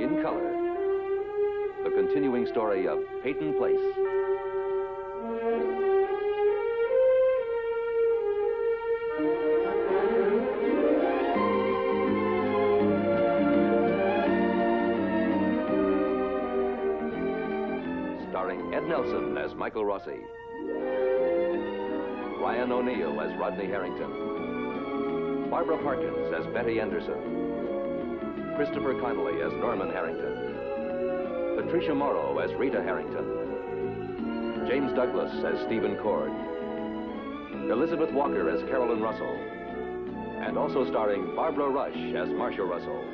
in color. The continuing story of Peyton Place. Starring Ed Nelson as Michael Rossi. Ryan O'Neal as Rodney Harrington. Barbara Parkins as Betty Anderson. Christopher Connolly as Norman Harrington. Patricia Morrow as Rita Harrington. James Douglas as Stephen Cord. Elizabeth Walker as Carolyn Russell. And also starring Barbara Rush as Marcia Russell.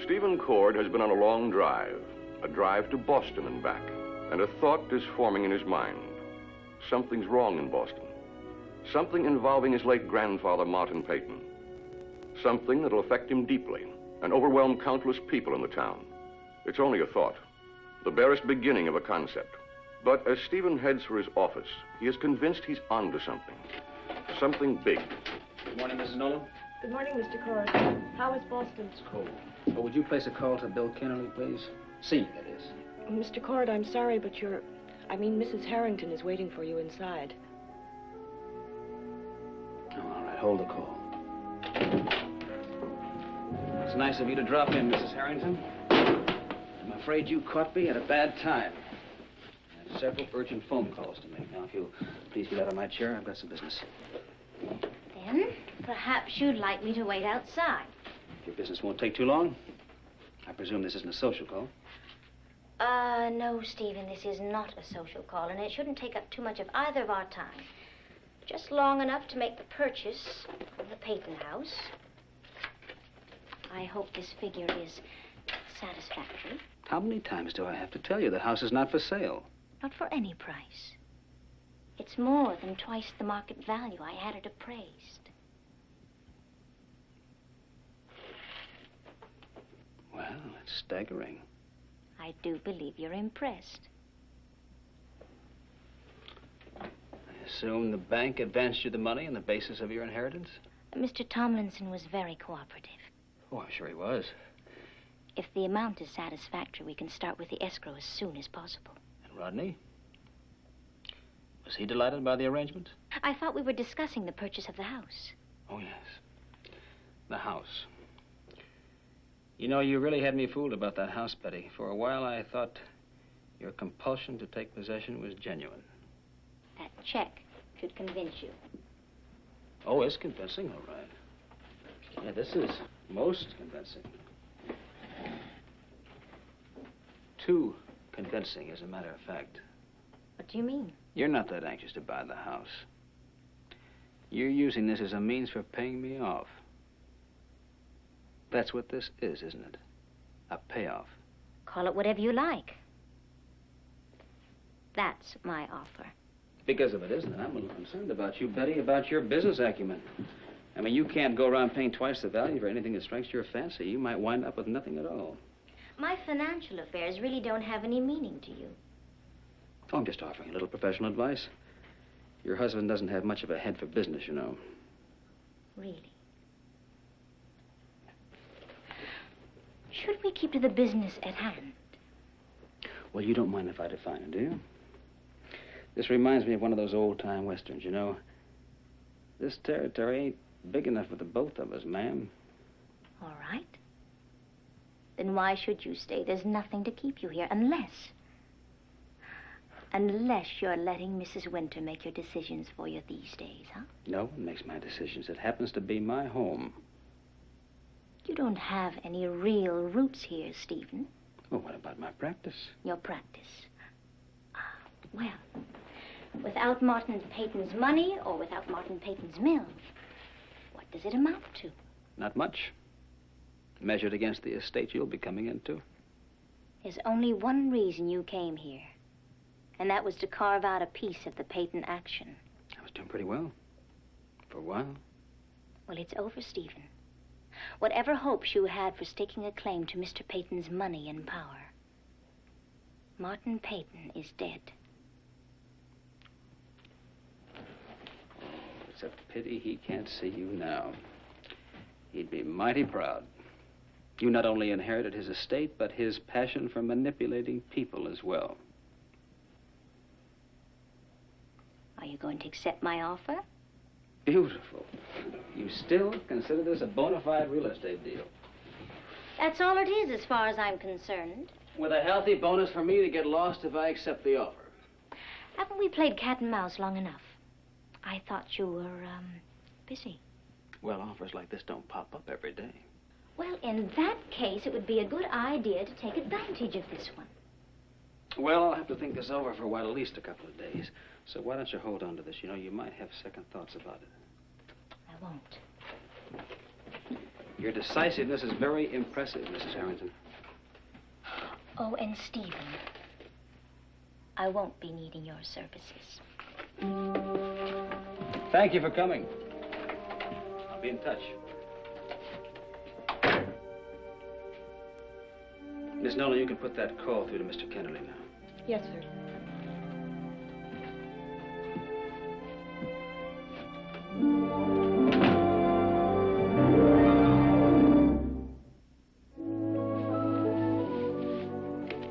Stephen Cord has been on a long drive, a drive to Boston and back, and a thought is forming in his mind. Something's wrong in Boston. Something involving his late grandfather, Martin Peyton. Something that'll affect him deeply and overwhelm countless people in the town. It's only a thought, the barest beginning of a concept. But as Stephen heads for his office, he is convinced he's onto something. Something big. Good morning, Mrs. Nolan. Good morning, Mr. Cord. How is Boston? It's cold. Oh, would you place a call to Bill Kennerly, please? Senior, that is. Mr. Cord, I'm sorry, but Mrs. Harrington is waiting for you inside. Oh, all right, hold the call. It's nice of you to drop in, Mrs. Harrington. I'm afraid you caught me at a bad time. I have several urgent phone calls to make. Now, if you'll please get out of my chair, I've got some business. Then, perhaps you'd like me to wait outside. Your business won't take too long. I presume this isn't a social call. No, Stephen, this is not a social call, and it shouldn't take up too much of either of our time. Just long enough to make the purchase of the Peyton house. I hope this figure is satisfactory. How many times do I have to tell you the house is not for sale? Not for any price. It's more than twice the market value I had it appraised. Well, it's staggering. I do believe you're impressed. I assume the bank advanced you the money on the basis of your inheritance? Mr. Tomlinson was very cooperative. Oh, I'm sure he was. If the amount is satisfactory, we can start with the escrow as soon as possible. And Rodney? Was he delighted by the arrangement? I thought we were discussing the purchase of the house. Oh, yes. The house. You know, you really had me fooled about that house, Betty. For a while, I thought your compulsion to take possession was genuine. That check should convince you. Oh, it's convincing, all right. Yeah, this is most convincing. Too convincing, as a matter of fact. What do you mean? You're not that anxious to buy the house. You're using this as a means for paying me off. That's what this is, isn't it? A payoff. Call it whatever you like. That's my offer. Because of it, isn't it? I'm a little concerned about you, Betty, about your business acumen. I mean, you can't go around paying twice the value for anything that strikes your fancy. You might wind up with nothing at all. My financial affairs really don't have any meaning to you. Oh, I'm just offering a little professional advice. Your husband doesn't have much of a head for business, you know. Really? Should we keep to the business at hand? Well, you don't mind if I define it, do you? This reminds me of one of those old-time westerns, you know. This territory ain't big enough for the both of us, ma'am. All right. Then why should you stay? There's nothing to keep you here, unless you're letting Mrs. Winter make your decisions for you these days, huh? No one makes my decisions. It happens to be my home. You don't have any real roots here, Stephen. Well, what about my practice? Your practice. Well, without Martin Peyton's money or without Martin Peyton's mill, what does it amount to? Not much. Measured against the estate you'll be coming into. There's only one reason you came here, and that was to carve out a piece of the Peyton action. I was doing pretty well. For a while. Well, it's over, Stephen. whatever hopes you had for staking a claim to Mr. Peyton's money and power. Martin Peyton is dead. It's a pity he can't see you now. He'd be mighty proud. You not only inherited his estate, but his passion for manipulating people as well. Are you going to accept my offer? Beautiful. You still consider this a bona fide real estate deal? That's all it is as far as I'm concerned. With a healthy bonus for me to get lost if I accept the offer. Haven't we played cat and mouse long enough? I thought you were, busy. Well, offers like this don't pop up every day. Well, in that case, it would be a good idea to take advantage of this one. Well, I'll have to think this over for a while, at least a couple of days. So why don't you hold on to this? You know, you might have second thoughts about it. I won't. Your decisiveness is very impressive, Mrs. Harrington. Oh, and Stephen, I won't be needing your services. Thank you for coming. I'll be in touch. Miss Nolan, you can put that call through to Mr. Kennerly now. Yes, sir.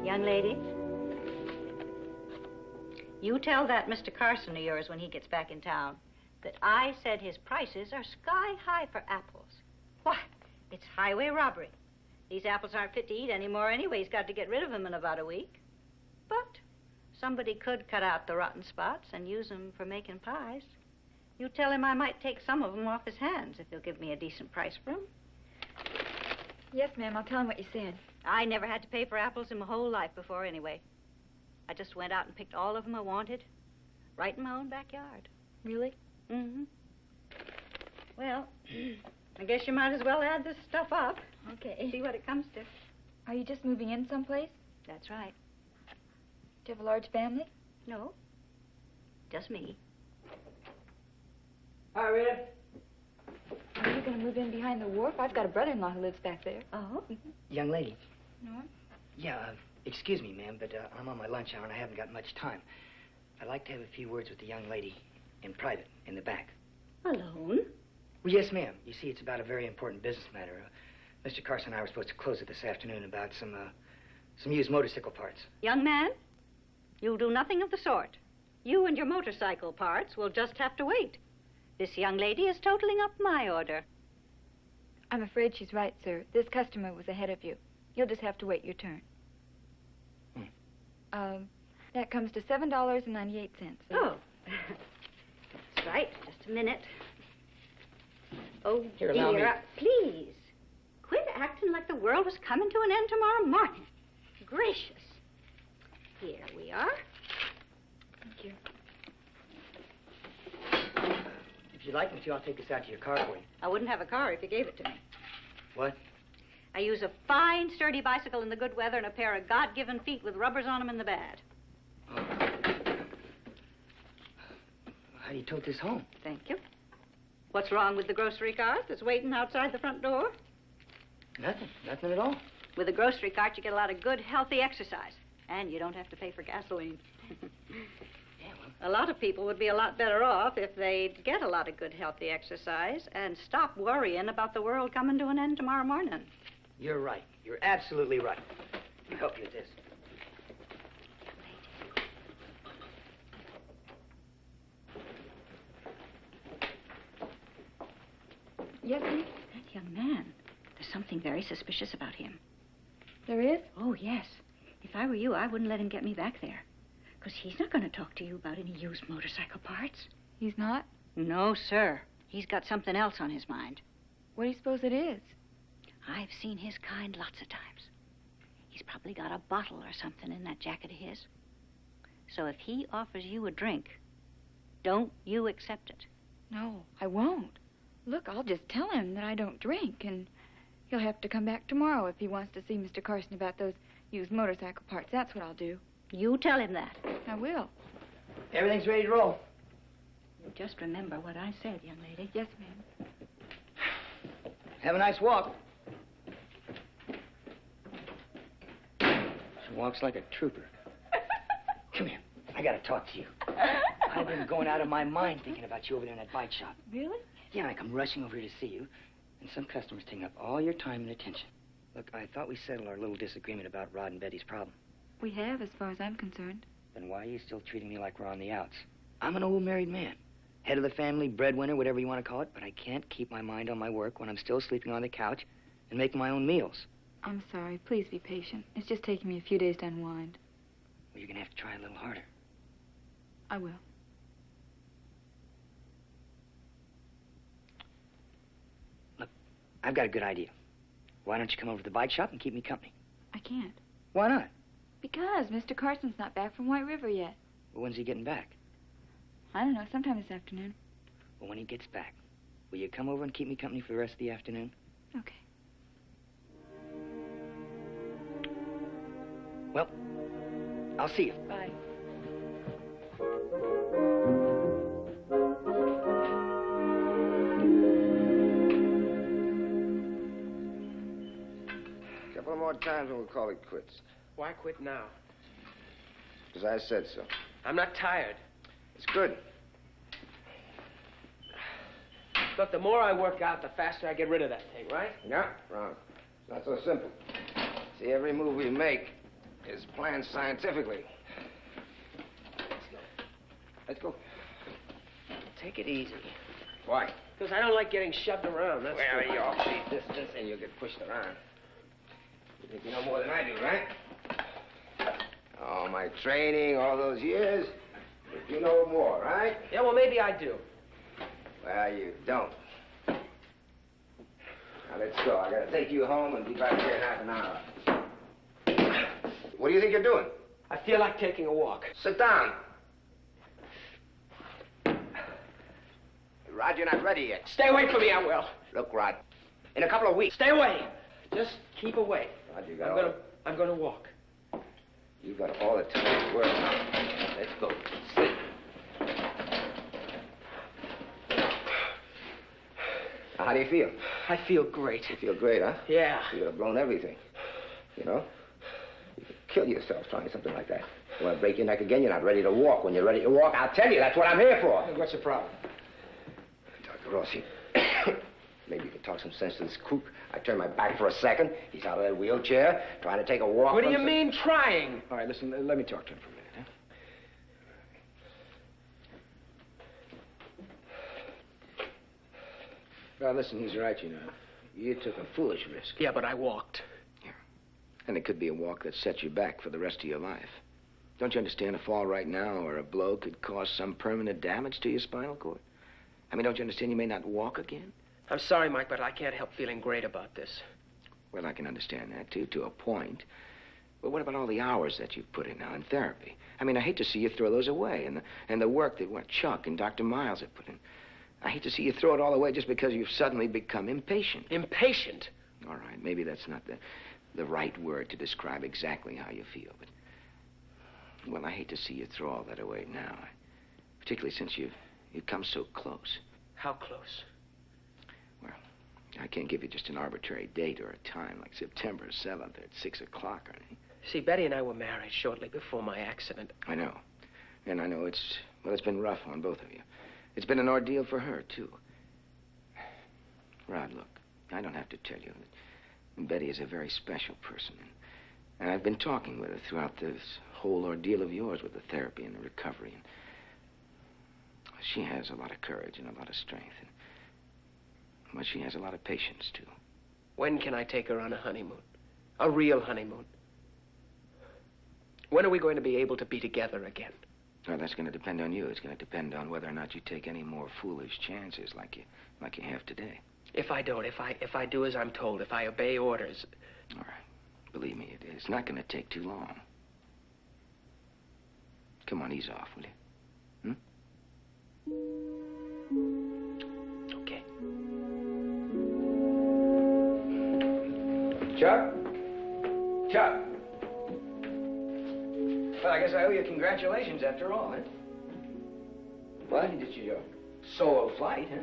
Young lady, you tell that Mr. Carson of yours when he gets back in town that I said his prices are sky high for apples. Why, it's highway robbery. These apples aren't fit to eat anymore anyway. He's got to get rid of them in about a week. But somebody could cut out the rotten spots and use them for making pies. You tell him I might take some of them off his hands if he'll give me a decent price for them. Yes, ma'am. I'll tell him what you said. I never had to pay for apples in my whole life before anyway. I just went out and picked all of them I wanted, right in my own backyard. Really? Mm-hmm. Well, I guess you might as well add this stuff up. Okay. See what it comes to. Are you just moving in someplace? That's right. Do you have a large family? No, just me. Hi, Rita. Are you going to move in behind the wharf? I've got a brother-in-law who lives back there. Oh? Young lady. No? Yeah, excuse me, ma'am, but I'm on my lunch hour and I haven't got much time. I'd like to have a few words with the young lady in private, in the back. Alone? Well, yes, ma'am. You see, it's about a very important business matter. Mr. Carson and I were supposed to close it this afternoon about some used motorcycle parts. Young man, you'll do nothing of the sort. You and your motorcycle parts will just have to wait. This young lady is totaling up my order. I'm afraid she's right, sir. This customer was ahead of you. You'll just have to wait your turn. That comes to $7.98. Oh, that's right. Just a minute. Oh, Here, allow me. Please, quit acting like the world was coming to an end tomorrow morning. Gracious. Here we are. Thank you. If you'd like me to, I'll take this out to your car for you. I wouldn't have a car if you gave it to me. What? I use a fine, sturdy bicycle in the good weather and a pair of God-given feet with rubbers on them in the bad. Oh. How do you tote this home? Thank you. What's wrong with the grocery cart that's waiting outside the front door? Nothing. Nothing at all. With a grocery cart, you get a lot of good, healthy exercise. And you don't have to pay for gasoline. Yeah, well, A lot of people would be a lot better off if they'd get a lot of good, healthy exercise and stop worrying about the world coming to an end tomorrow morning. you're right. You're absolutely right. I'll help you with this. Yes, ma'am? That young man, there's something very suspicious about him. There is? Oh, yes. If I were you, I wouldn't let him get me back there. Because he's not going to talk to you about any used motorcycle parts. He's not? No, sir. He's got something else on his mind. What do you suppose it is? I've seen his kind lots of times. He's probably got a bottle or something in that jacket of his. So if he offers you a drink, don't you accept it. No, I won't. Look, I'll just tell him that I don't drink, and he'll have to come back tomorrow if he wants to see Mr. Carson about those used motorcycle parts. That's what I'll do. You tell him that. I will. Everything's ready to roll. Just remember what I said, young lady. Yes, ma'am. Have a nice walk. She walks like a trooper. Come here. I gotta talk to you. I've been going out of my mind thinking about you over there in that bike shop. Really? Yeah, I come rushing over here to see you, and some customers taking up all your time and attention. Look, I thought we settled our little disagreement about Rod and Betty's problem. We have, as far as I'm concerned. Then why are you still treating me like we're on the outs? I'm an old married man. Head of the family, breadwinner, whatever you want to call it, but I can't keep my mind on my work when I'm still sleeping on the couch and making my own meals. I'm sorry. Please be patient. It's just taking me a few days to unwind. Well, you're gonna have to try a little harder. I will. Look, I've got a good idea. Why don't you come over to the bike shop and keep me company? I can't. Why not? Because Mr. Carson's not back from White River yet. Well, when's he getting back? I don't know, sometime this afternoon. Well, when he gets back, will you come over and keep me company for the rest of the afternoon? Okay. Well, I'll see you. Bye. A couple of more times and we'll call it quits. Why quit now? Because I said so. I'm not tired. It's good. Look, the more I work out, the faster I get rid of that thing, right? No, wrong. It's not so simple. See, every move we make is planned scientifically. Let's go. Take it easy. Why? Because I don't like getting shoved around, that's Well, all. you're off the distance and you'll get pushed around. You think you know more than I do, right? All my training, all those years, but you know more, right? Yeah, well, maybe I do. Well, you don't. Now, let's go. I gotta take you home and be back here in half an hour. What do you think you're doing? I feel like taking a walk. Sit down. Rod, you're not ready yet. Stay away from me, I will. Look, Rod, in a couple of weeks. Stay away. Just keep away. Rod, you got I'm gonna walk. You got all the time in the world. Let's go. Sit. Now, how do you feel? I feel great. You feel great, huh? Yeah. You could have blown everything. You know? You could kill yourself trying something like that. You want to break your neck again? You're not ready to walk. When you're ready to walk, I'll tell you. That's what I'm here for. What's the problem? Dr. Rossi, maybe you can talk some sense to this kook. I turned my back for a second. He's out of that wheelchair, trying to take a walk. What do you mean, trying? All right, listen, let me talk to him for a minute, huh? Well, listen, he's right, you know. You took a foolish risk. Yeah, but I walked. Yeah. And it could be a walk that sets you back for the rest of your life. Don't you understand a fall right now or a blow could cause some permanent damage to your spinal cord? I mean, don't you understand you may not walk again? I'm sorry, Mike, but I can't help feeling great about this. Well, I can understand that, too, to a point. But what about all the hours that you've put in now in therapy? I mean, I hate to see you throw those away, and the work that Chuck and Dr. Miles have put in. I hate to see you throw it all away just because you've suddenly become impatient. Impatient? All right, maybe that's not the right word to describe exactly how you feel, but... Well, I hate to see you throw all that away now, particularly since you've come so close. How close? Well, I can't give you just an arbitrary date or a time, like September 7th or at 6 o'clock or anything. See, Betty and I were married shortly before my accident. I know. And I know it's been rough on both of you. It's been an ordeal for her, too. Rod, look, I don't have to tell you that Betty is a very special person. And I've been talking with her throughout this whole ordeal of yours with the therapy and the recovery. And she has a lot of courage and a lot of strength. And, well, she has a lot of patience, too. When can I take her on a honeymoon? A real honeymoon? When are we going to be able to be together again? Well, that's going to depend on you. It's going to depend on whether or not you take any more foolish chances like you have today. If I don't, if I do as I'm told, if I obey orders... All right. Believe me, it's not going to take too long. Come on, ease off, will you? Okay. Chuck? Chuck? Well, I guess I owe you congratulations after all, huh? What? You did your solo flight, huh?